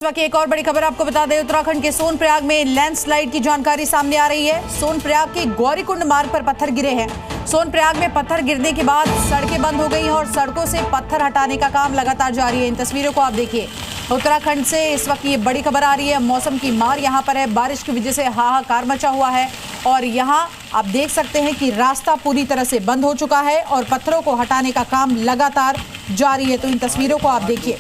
इस वक्त एक और बड़ी खबर आपको बता दें, उत्तराखंड के सोनप्रयाग में लैंडस्लाइड की जानकारी सामने आ रही है। सोनप्रयाग के गौरीकुंड मार्ग पर पत्थर गिरे हैं। सोनप्रयाग में पत्थर गिरने के बाद सड़कें बंद हो गई हैं और सड़कों से पत्थर हटाने का काम लगातार जारी है। इन तस्वीरों को आप देखिए। उत्तराखंड से इस वक्त ये बड़ी खबर आ रही है। मौसम की मार यहाँ पर है। बारिश की वजह से हाहाकार मचा हुआ है और यहाँ आप देख सकते हैं कि रास्ता पूरी तरह से बंद हो चुका है और पत्थरों को हटाने का काम लगातार जारी है। तो इन तस्वीरों को आप देखिए।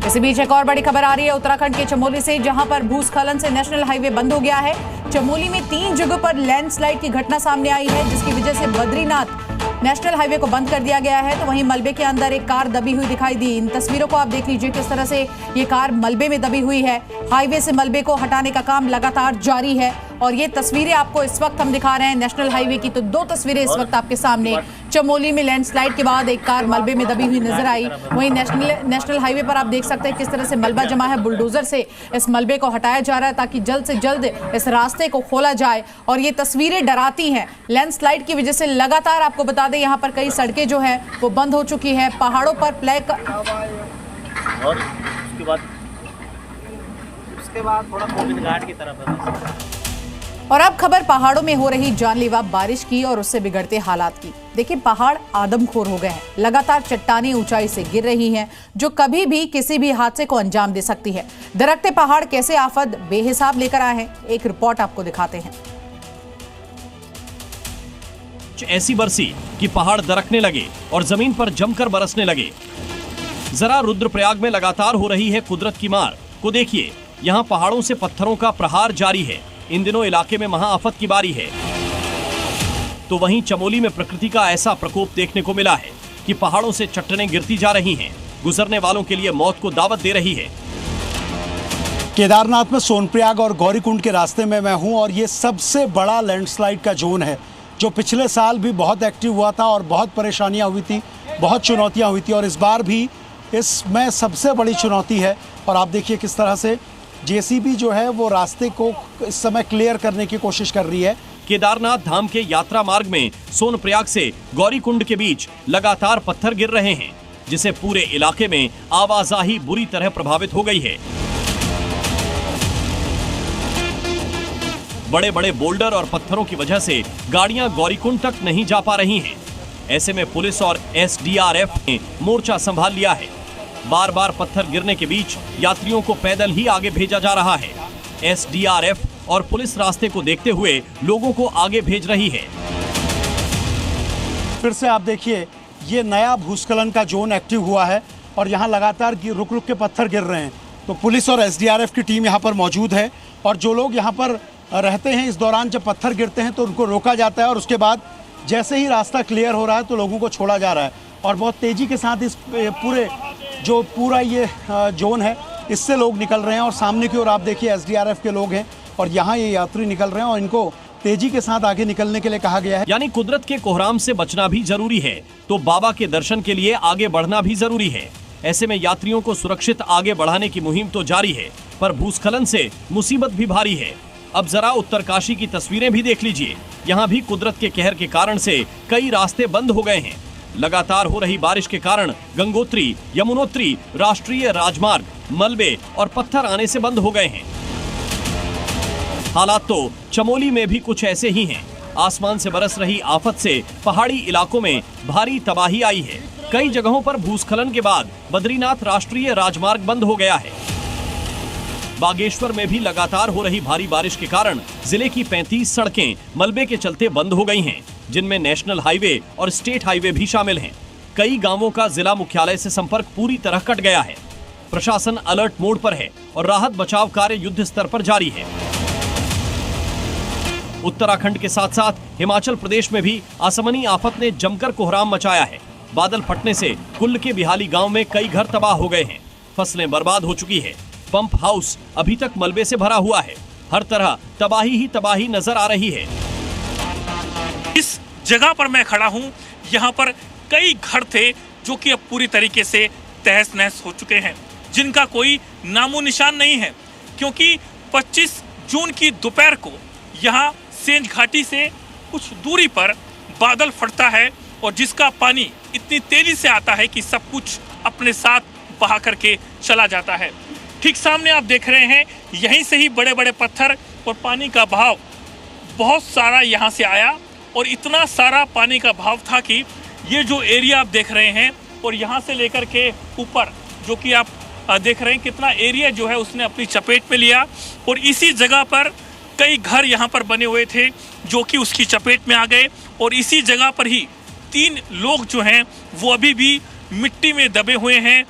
इसी बीच एक और बड़ी खबर आ रही है उत्तराखंड के चमोली से, जहां पर भूस्खलन से नेशनल हाईवे बंद हो गया है। चमोली में 3 जगहों पर लैंडस्लाइड की घटना सामने आई है, जिसकी वजह से बद्रीनाथ नेशनल हाईवे को बंद कर दिया गया है। तो वहीं मलबे के अंदर एक कार दबी हुई दिखाई दी। इन तस्वीरों को आप देख लीजिए किस तरह से ये कार मलबे में दबी हुई है। हाईवे से मलबे को हटाने का काम लगातार जारी है और ये तस्वीरें आपको इस वक्त हम दिखा रहे हैं नेशनल हाईवे की। तो 2 तस्वीरें इस वक्त आपके सामने। चमोली में लैंडस्लाइड के बाद एक कार मलबे में दबी हुई नजर आई। वहीं नेशनल हाईवे पर आप देख सकते हैं किस तरह से मलबा जमा है। बुलडोजर से इस मलबे को हटाया जा रहा है ताकि जल्द से जल्द इस रास्ते को खोला जाए। और ये तस्वीरें डराती हैं। लैंडस्लाइड की वजह से लगातार आपको बता दें यहाँ पर कई सड़कें जो है वो बंद हो चुकी है। पहाड़ों पर और उसके बाद थोड़ा गोविंद घाट की तरफ है। और अब खबर पहाड़ों में हो रही जानलेवा बारिश की और उससे बिगड़ते हालात की। देखिए, पहाड़ आदमखोर हो गए हैं। लगातार चट्टानें ऊंचाई से गिर रही हैं, जो कभी भी किसी भी हादसे को अंजाम दे सकती है। दरकते पहाड़ कैसे आफत बेहिसाब लेकर आए हैं, एक रिपोर्ट आपको दिखाते हैं। ऐसी बरसी कि पहाड़ दरकने लगे और जमीन पर जमकर बरसने लगे। जरा रुद्रप्रयाग में लगातार हो रही है कुदरत की मार को देखिए। यहाँ पहाड़ों से पत्थरों का प्रहार जारी है। इन दिनों इलाके में महाआफत की बारी है। तो वहीं चमोली में प्रकृति का ऐसा प्रकोप देखने को मिला है कि पहाड़ों से चट्टानें गिरती जा रही हैं, गुजरने वालों के लिए मौत को दावत दे रही है। केदारनाथ में सोनप्रयाग और गौरीकुंड के रास्ते में मैं हूं और ये सबसे बड़ा लैंडस्लाइड का जोन है, जो पिछले साल भी बहुत एक्टिव हुआ था और बहुत परेशानियां हुई थी, बहुत चुनौतियां हुई थी और इस बार भी इसमें सबसे बड़ी चुनौती है। और आप देखिए किस तरह से जेसीबी जो है वो रास्ते को इस समय क्लियर करने की कोशिश कर रही है। केदारनाथ धाम के यात्रा मार्ग में सोनप्रयाग से गौरीकुंड के बीच लगातार पत्थर गिर रहे हैं, जिसे पूरे इलाके में आवाजाही बुरी तरह प्रभावित हो गई है। बड़े बड़े बोल्डर और पत्थरों की वजह से गाड़ियां गौरीकुंड तक नहीं जा पा रही हैं। ऐसे में पुलिस और एसडीआरएफ ने मोर्चा संभाल लिया है। बार बार पत्थर गिरने के बीच यात्रियों को पैदल ही आगे भेजा जा रहा है। एसडीआरएफ और पुलिस रास्ते को देखते हुए लोगों को आगे भेज रही है। फिर से आप देखिए, ये नया भूस्खलन का जोन एक्टिव हुआ है और यहाँ लगातार रुक रुक के पत्थर गिर रहे हैं। तो पुलिस और एसडीआरएफ की टीम यहाँ पर मौजूद है और जो लोग यहाँ पर रहते हैं, इस दौरान जब पत्थर गिरते हैं तो उनको रोका जाता है और उसके बाद जैसे ही रास्ता क्लियर हो रहा है तो लोगों को छोड़ा जा रहा है। और बहुत तेज़ी के साथ इस पूरा ये जोन है, इससे लोग निकल रहे हैं। और सामने की ओर आप देखिए एसडीआरएफ के लोग हैं और यहाँ ये यात्री निकल रहे हैं और इनको तेजी के साथ आगे निकलने के लिए कहा गया है। यानी कुदरत के कोहराम से बचना भी जरूरी है तो बाबा के दर्शन के लिए आगे बढ़ना भी जरूरी है। ऐसे में यात्रियों को सुरक्षित आगे बढ़ाने की मुहिम तो जारी है, पर भूस्खलन से मुसीबत भी भारी है। अब जरा उत्तरकाशी की तस्वीरें भी देख लीजिए। यहाँ भी कुदरत के कहर के कारण से कई रास्ते बंद हो गए हैं। लगातार हो रही बारिश के कारण गंगोत्री यमुनोत्री राष्ट्रीय राजमार्ग मलबे और पत्थर आने से बंद हो गए हैं। हालात तो चमोली में भी कुछ ऐसे ही हैं। आसमान से बरस रही आफत से पहाड़ी इलाकों में भारी तबाही आई है। कई जगहों पर भूस्खलन के बाद बद्रीनाथ राष्ट्रीय राजमार्ग बंद हो गया है। बागेश्वर में भी लगातार हो रही भारी बारिश के कारण जिले की 35 सड़कें मलबे के चलते बंद हो गई हैं, जिनमें नेशनल हाईवे और स्टेट हाईवे भी शामिल हैं। कई गांवों का जिला मुख्यालय से संपर्क पूरी तरह कट गया है। प्रशासन अलर्ट मोड पर है और राहत बचाव कार्य युद्ध स्तर पर जारी है। उत्तराखंड के साथ साथ हिमाचल प्रदेश में भी आसमानी आफत ने जमकर कोहराम मचाया है। बादल फटने से कुल्ल के बिहाली गांव में कई घर तबाह हो गए हैं। फसलें बर्बाद हो चुकी है। पंप हाउस अभी तक मलबे से भरा हुआ है। हर तरह तबाही ही तबाही नजर आ रही है। इस जगह पर मैं खड़ा हूं, यहाँ पर कई घर थे जो कि अब पूरी तरीके से तहस नहस हो चुके हैं, जिनका कोई नामो निशान नहीं है, क्योंकि 25 जून की दोपहर को यहाँ सेंज घाटी से कुछ दूरी पर बादल फटता है और जिसका पानी इतनी तेजी से आता है कि सब कुछ अपने साथ बहा करके चला जाता है। ठीक सामने आप देख रहे हैं, यहीं से ही बड़े बड़े पत्थर और पानी का बहाव बहुत सारा यहाँ से आया और इतना सारा पानी का बहाव था कि ये जो एरिया आप देख रहे हैं और यहाँ से लेकर के ऊपर जो कि आप देख रहे हैं कितना एरिया जो है उसने अपनी चपेट में लिया और इसी जगह पर कई घर यहाँ पर बने हुए थे जो कि उसकी चपेट में आ गए और इसी जगह पर ही 3 लोग जो हैं वो अभी भी मिट्टी में दबे हुए हैं।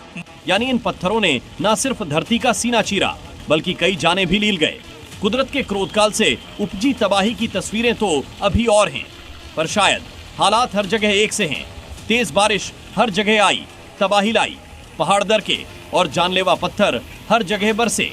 यानी इन पत्थरों ने न सिर्फ धरती का सीना चीरा बल्कि कई जानें भी लील गए। कुदरत के क्रोधकाल से उपजी तबाही की तस्वीरें तो अभी और हैं, पर शायद हालात हर जगह एक से हैं। तेज बारिश हर जगह आई, तबाही लाई, पहाड़ दरके और जानलेवा पत्थर हर जगह बरसे।